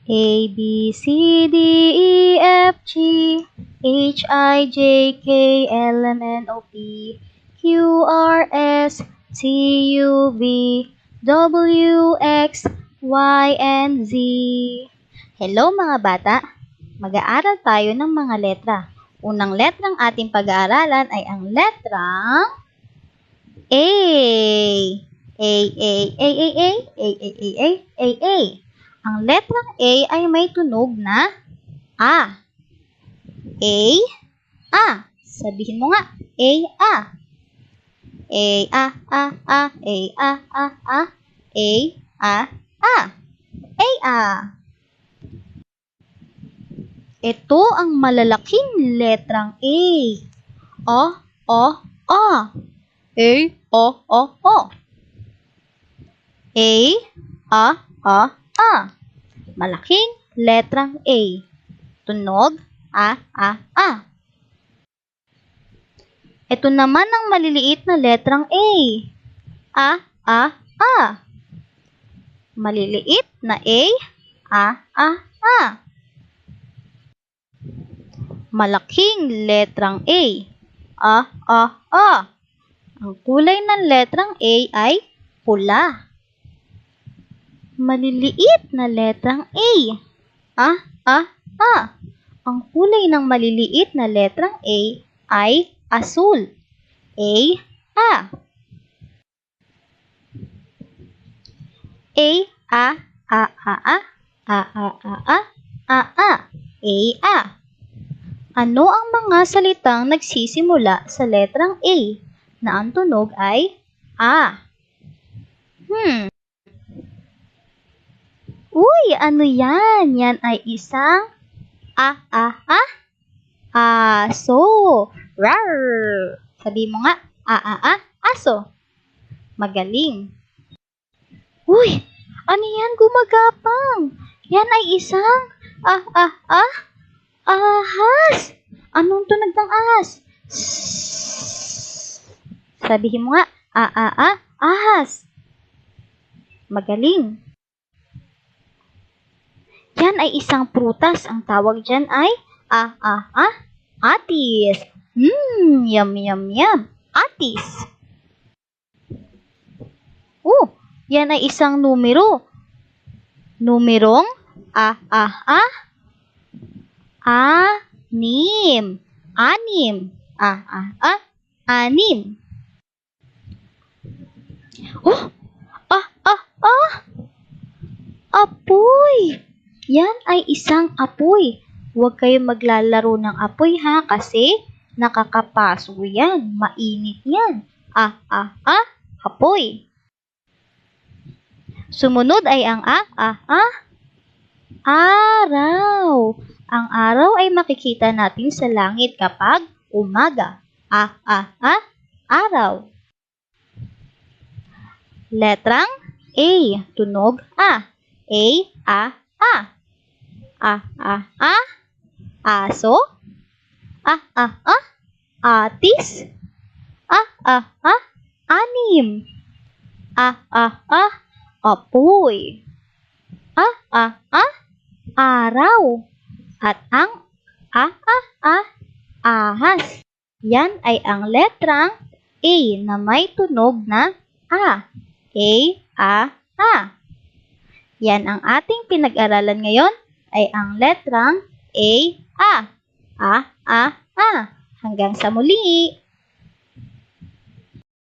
A, B, C, D, E, F, G, H, I, J, K, L, M, N, O, P, Q, R, S, T, U, V, W, X, Y, and Z. Hello mga bata! Mag-aaral tayo ng mga letra. Unang letrang ating pag-aaralan ay ang letrang A. A, A, A, A, A, A, A, A, A, A, A. Ang letrang A ay may tunog na A. A, A. Sabihin mo nga, A, A. A, A, A, A, A, A, A, A, A, A, A. A, A. Ito ang malalaking letrang A. O, O, O. A, O, O, O. A, A. Malaking letrang A. Tunog, A, A, A. Ito naman ang maliliit na letrang A. A, A, A. Maliliit na A, A, A. Malaking letrang A. A. Ang kulay ng letrang A ay pula. Maliliit na letrang A. A. Ang kulay ng maliliit na letrang A ay asul. A. A. Ano ang mga salitang nagsisimula sa letrang A na ang tunog ay A? Uy, ano yan? Yan ay isang aso. Rar! Sabi mo nga, aso. Magaling. Uy, ano yan gumagapang? Yan ay isang ahas. Anong tunog ng ahas? Sabihin mo nga, ahas. Magaling. Yan ay isang prutas. Ang tawag dyan ay atis. Yum. Atis. Yan ay isang numero. Numerong anim. Anim. Apoy. Yan ay isang apoy. Huwag kayong maglalaro ng apoy ha, kasi nakakapaso yan. Mainit yan. Apoy. Sumunod ay ang araw. Ang araw ay makikita natin sa langit kapag umaga. Araw. Letrang A. Tunog A. Aso. Atis. Anim. Apoy. Araw. At ang ahas. Yan ay ang letrang A na may tunog na A. Yan ang ating pinag-aralan ngayon ay ang letrang A. Hanggang sa muli!